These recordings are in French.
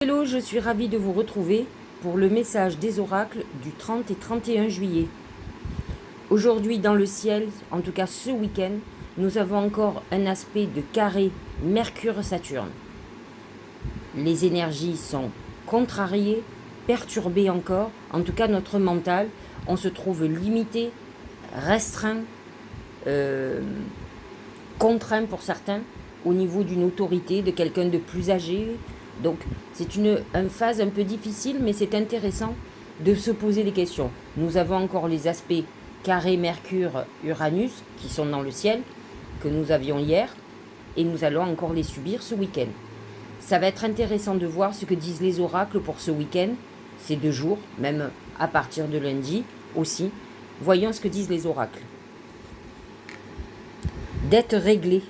Hello, je suis ravie de vous retrouver pour le message des oracles du 30 et 31 juillet. Aujourd'hui dans le ciel, en tout cas ce week-end, nous avons encore un aspect de carré Mercure-Saturne. Les énergies sont contrariées, perturbées encore, en tout cas notre mental, on se trouve limité, restreint, contraint pour certains, au niveau d'une autorité, de quelqu'un de plus âgé. Donc c'est une phase un peu difficile, mais c'est intéressant de se poser des questions. Nous avons encore les aspects carré Mercure-Uranus qui sont dans le ciel, que nous avions hier, et nous allons encore les subir ce week-end. Ça va être intéressant de voir ce que disent les oracles pour ce week-end, ces 2 jours, même à partir de lundi aussi. Voyons ce que disent les oracles. Dette réglée.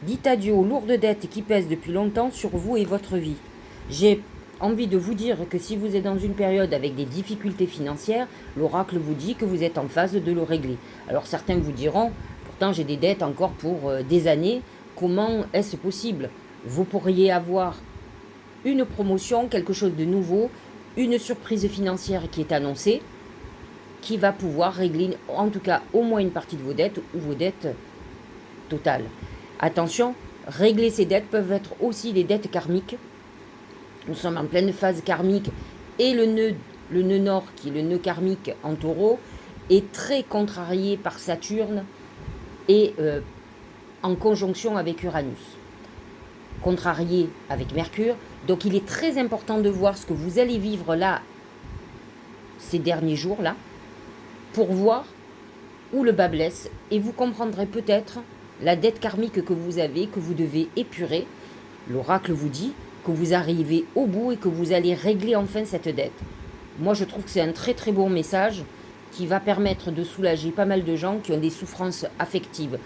Dites adieu aux lourdes dettes qui pèsent depuis longtemps sur vous et votre vie. J'ai envie de vous dire que si vous êtes dans une période avec des difficultés financières, l'oracle vous dit que vous êtes en phase de le régler. Alors certains vous diront, pourtant j'ai des dettes encore pour des années, comment est-ce possible? Vous pourriez avoir une promotion, quelque chose de nouveau, une surprise financière qui est annoncée, qui va pouvoir régler en tout cas au moins une partie de vos dettes ou vos dettes totales. Attention, régler ces dettes peuvent être aussi des dettes karmiques. Nous sommes en pleine phase karmique et le nœud nord, qui est le nœud karmique en taureau, est très contrarié par Saturne et en conjonction avec Uranus. Contrarié avec Mercure. Donc il est très important de voir ce que vous allez vivre là, ces derniers jours-là, pour voir où le bas blesse et vous comprendrez peut-être la dette karmique que vous avez, que vous devez épurer. L'oracle vous dit que vous arrivez au bout et que vous allez régler enfin cette dette. Moi, je trouve que c'est un très très bon message qui va permettre de soulager pas mal de gens qui ont des souffrances affectives,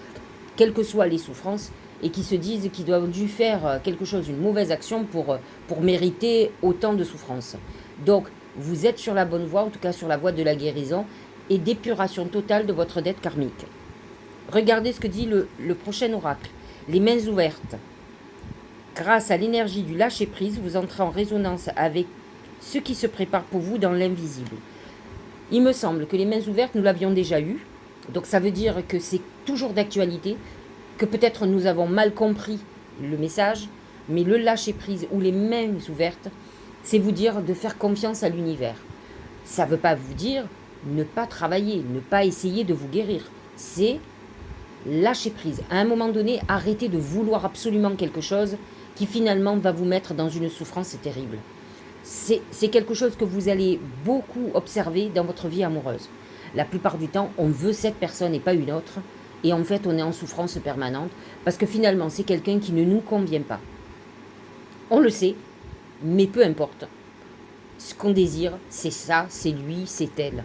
quelles que soient les souffrances, et qui se disent qu'ils doivent dû faire quelque chose, une mauvaise action pour mériter autant de souffrances. Donc, vous êtes sur la bonne voie, en tout cas sur la voie de la guérison et d'épuration totale de votre dette karmique. Regardez ce que dit le prochain oracle. Les mains ouvertes. Grâce à l'énergie du lâcher-prise, vous entrez en résonance avec ce qui se prépare pour vous dans l'invisible. Il me semble que les mains ouvertes, nous l'avions déjà eu. Donc ça veut dire que c'est toujours d'actualité, que peut-être nous avons mal compris le message, mais le lâcher-prise ou les mains ouvertes, c'est vous dire de faire confiance à l'univers. Ça ne veut pas vous dire ne pas travailler, ne pas essayer de vous guérir. C'est lâcher prise. À un moment donné, arrêtez de vouloir absolument quelque chose qui finalement va vous mettre dans une souffrance terrible. C'est quelque chose que vous allez beaucoup observer dans votre vie amoureuse. La plupart du temps, on veut cette personne et pas une autre. Et en fait, on est en souffrance permanente parce que finalement, c'est quelqu'un qui ne nous convient pas. On le sait, mais peu importe. Ce qu'on désire, c'est ça, c'est lui, c'est elle.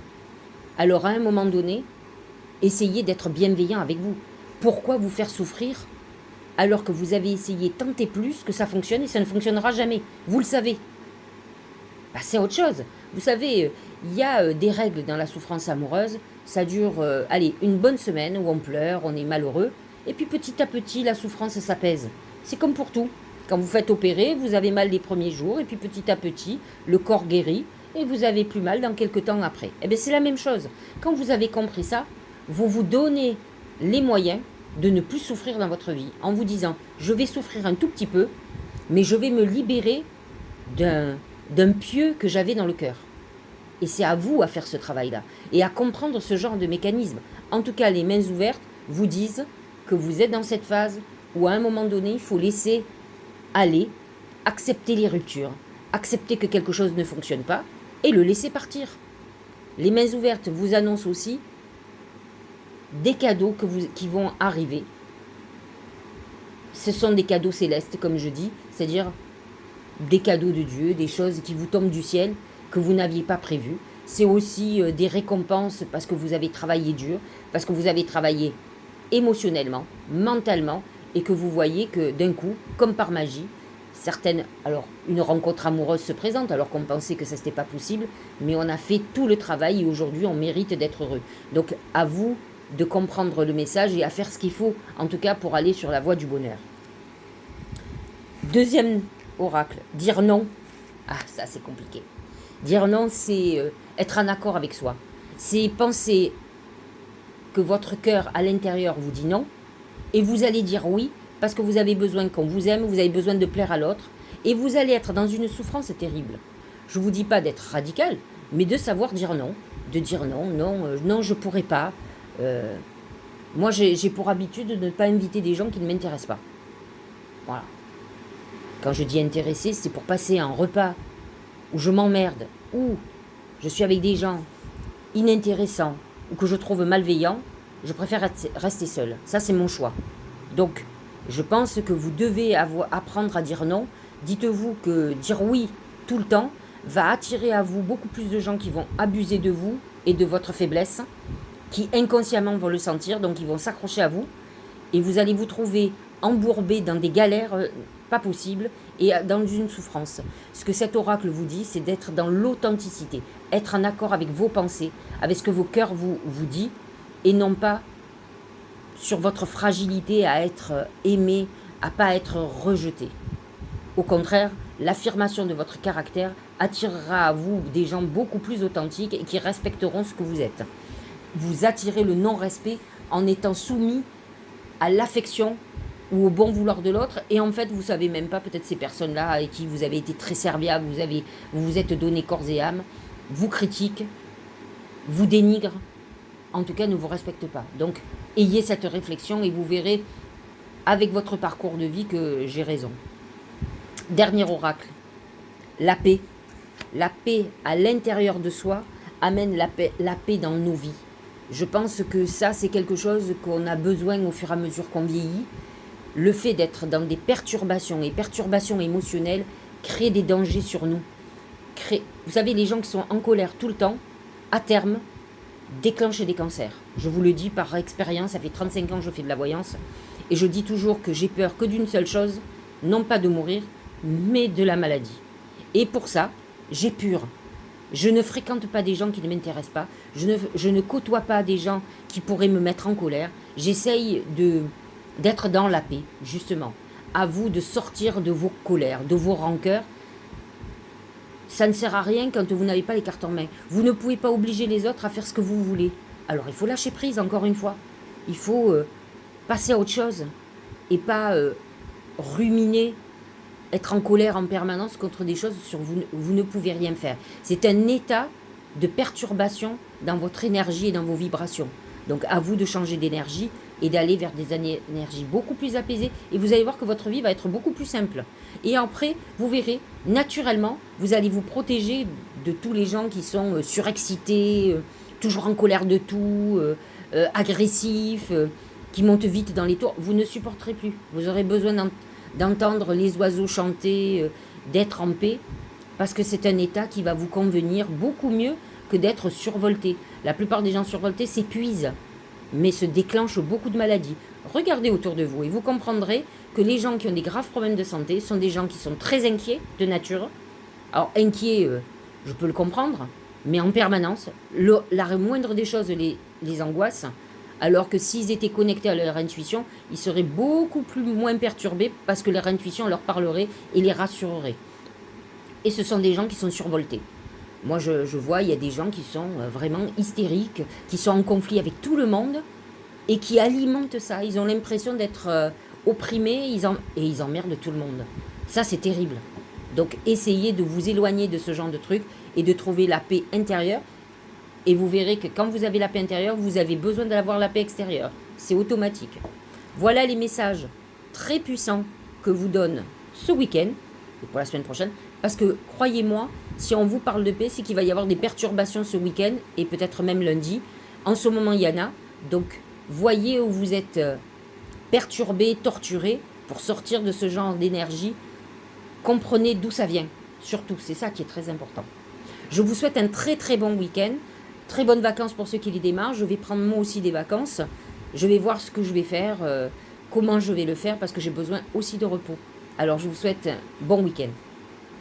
Alors à un moment donné, essayez d'être bienveillant avec vous. Pourquoi vous faire souffrir alors que vous avez essayé tant et plus que ça fonctionne et ça ne fonctionnera jamais? Vous le savez. Bah, c'est autre chose. Vous savez, il y a des règles dans la souffrance amoureuse. Ça dure, une bonne semaine où on pleure, on est malheureux. Et puis petit à petit, la souffrance s'apaise. C'est comme pour tout. Quand vous faites opérer, vous avez mal les premiers jours. Et puis petit à petit, le corps guérit. Et vous avez plus mal dans quelques temps après. Eh bien, c'est la même chose. Quand vous avez compris ça, vous vous donnez les moyens de ne plus souffrir dans votre vie en vous disant je vais souffrir un tout petit peu, mais je vais me libérer d'un pieu que j'avais dans le cœur. Et c'est à vous à faire ce travail-là et à comprendre ce genre de mécanisme. En tout cas, les mains ouvertes vous disent que vous êtes dans cette phase où à un moment donné, il faut laisser aller, accepter les ruptures, accepter que quelque chose ne fonctionne pas et le laisser partir. Les mains ouvertes vous annoncent aussi des cadeaux qui vont arriver. Ce sont des cadeaux célestes, comme je dis, c'est-à-dire des cadeaux de Dieu, des choses qui vous tombent du ciel, que vous n'aviez pas prévues. C'est aussi des récompenses parce que vous avez travaillé dur, parce que vous avez travaillé émotionnellement, mentalement, et que vous voyez que d'un coup, comme par magie, une rencontre amoureuse se présente alors qu'on pensait que ça n'était pas possible, mais on a fait tout le travail et aujourd'hui on mérite d'être heureux. Donc à vous de comprendre le message et à faire ce qu'il faut, en tout cas pour aller sur la voie du bonheur. Deuxième oracle, dire non. Ah, ça c'est compliqué. Dire non, c'est être en accord avec soi. C'est penser que votre cœur à l'intérieur vous dit non, et vous allez dire oui, parce que vous avez besoin qu'on vous aime, vous avez besoin de plaire à l'autre, et vous allez être dans une souffrance terrible. Je ne vous dis pas d'être radical, mais de savoir dire non, de dire non, non, je ne pourrais pas. Moi, j'ai pour habitude de ne pas inviter des gens qui ne m'intéressent pas. Voilà. Quand je dis intéressé, c'est pour passer un repas où je m'emmerde, où je suis avec des gens inintéressants, ou que je trouve malveillants, je préfère rester seule. Ça, c'est mon choix. Donc, je pense que vous devez apprendre à dire non. Dites-vous que dire oui tout le temps va attirer à vous beaucoup plus de gens qui vont abuser de vous et de votre faiblesse, qui inconsciemment vont le sentir, donc ils vont s'accrocher à vous, et vous allez vous trouver embourbé dans des galères pas possibles et dans une souffrance. Ce que cet oracle vous dit, c'est d'être dans l'authenticité, être en accord avec vos pensées, avec ce que vos cœurs vous dit, et non pas sur votre fragilité à être aimé, à pas être rejeté. Au contraire, l'affirmation de votre caractère attirera à vous des gens beaucoup plus authentiques et qui respecteront ce que vous êtes. Vous attirez le non-respect en étant soumis à l'affection ou au bon vouloir de l'autre, et en fait vous savez même pas, peut-être ces personnes-là avec qui vous avez été très serviable, vous vous êtes donné corps et âme, vous critiquent, vous dénigrent, en tout cas ne vous respectent pas. Donc ayez cette réflexion et vous verrez avec votre parcours de vie que j'ai raison. Dernier oracle, la paix. La paix à l'intérieur de soi amène la paix dans nos vies. Je pense que ça, c'est quelque chose qu'on a besoin au fur et à mesure qu'on vieillit. Le fait d'être dans des perturbations et perturbations émotionnelles crée des dangers sur nous. Vous savez, les gens qui sont en colère tout le temps, à terme, déclenchent des cancers. Je vous le dis par expérience, ça fait 35 ans que je fais de la voyance. Et je dis toujours que j'ai peur que d'une seule chose, non pas de mourir, mais de la maladie. Et pour ça, j'épure. Je ne fréquente pas des gens qui ne m'intéressent pas. Je ne côtoie pas des gens qui pourraient me mettre en colère. J'essaye d'être dans la paix, justement. À vous de sortir de vos colères, de vos rancœurs. Ça ne sert à rien quand vous n'avez pas les cartes en main. Vous ne pouvez pas obliger les autres à faire ce que vous voulez. Alors il faut lâcher prise, encore une fois. Il faut passer à autre chose. Et pas ruminer, être en colère en permanence contre des choses sur vous ne pouvez rien faire. C'est un état de perturbation dans votre énergie et dans vos vibrations. Donc à vous de changer d'énergie et d'aller vers des énergies beaucoup plus apaisées. Et vous allez voir que votre vie va être beaucoup plus simple. Et après, vous verrez, naturellement, vous allez vous protéger de tous les gens qui sont surexcités, toujours en colère de tout, agressifs, qui montent vite dans les tours. Vous ne supporterez plus. Vous aurez besoin d'entendre les oiseaux chanter, d'être en paix, parce que c'est un état qui va vous convenir beaucoup mieux que d'être survolté. La plupart des gens survoltés s'épuisent, mais se déclenchent beaucoup de maladies. Regardez autour de vous et vous comprendrez que les gens qui ont des graves problèmes de santé sont des gens qui sont très inquiets de nature. Alors inquiets, je peux le comprendre, mais en permanence, la moindre des choses les angoisse, alors que s'ils étaient connectés à leur intuition, ils seraient beaucoup moins perturbés parce que leur intuition leur parlerait et les rassurerait. Et ce sont des gens qui sont survoltés. Moi, je vois, il y a des gens qui sont vraiment hystériques, qui sont en conflit avec tout le monde et qui alimentent ça. Ils ont l'impression d'être opprimés et ils emmerdent tout le monde. Ça, c'est terrible. Donc, essayez de vous éloigner de ce genre de trucs et de trouver la paix intérieure. Et vous verrez que quand vous avez la paix intérieure, vous avez besoin d'avoir la paix extérieure. C'est automatique. Voilà les messages très puissants que vous donne ce week-end et pour la semaine prochaine. Parce que, croyez-moi, si on vous parle de paix, c'est qu'il va y avoir des perturbations ce week-end et peut-être même lundi. En ce moment, il y en a. Donc, voyez où vous êtes perturbé, torturé pour sortir de ce genre d'énergie. Comprenez d'où ça vient. Surtout, c'est ça qui est très important. Je vous souhaite un très très bon week-end. Très bonnes vacances pour ceux qui les démarrent. Je vais prendre moi aussi des vacances. Je vais voir ce que je vais faire, comment je vais le faire parce que j'ai besoin aussi de repos. Alors, je vous souhaite un bon week-end.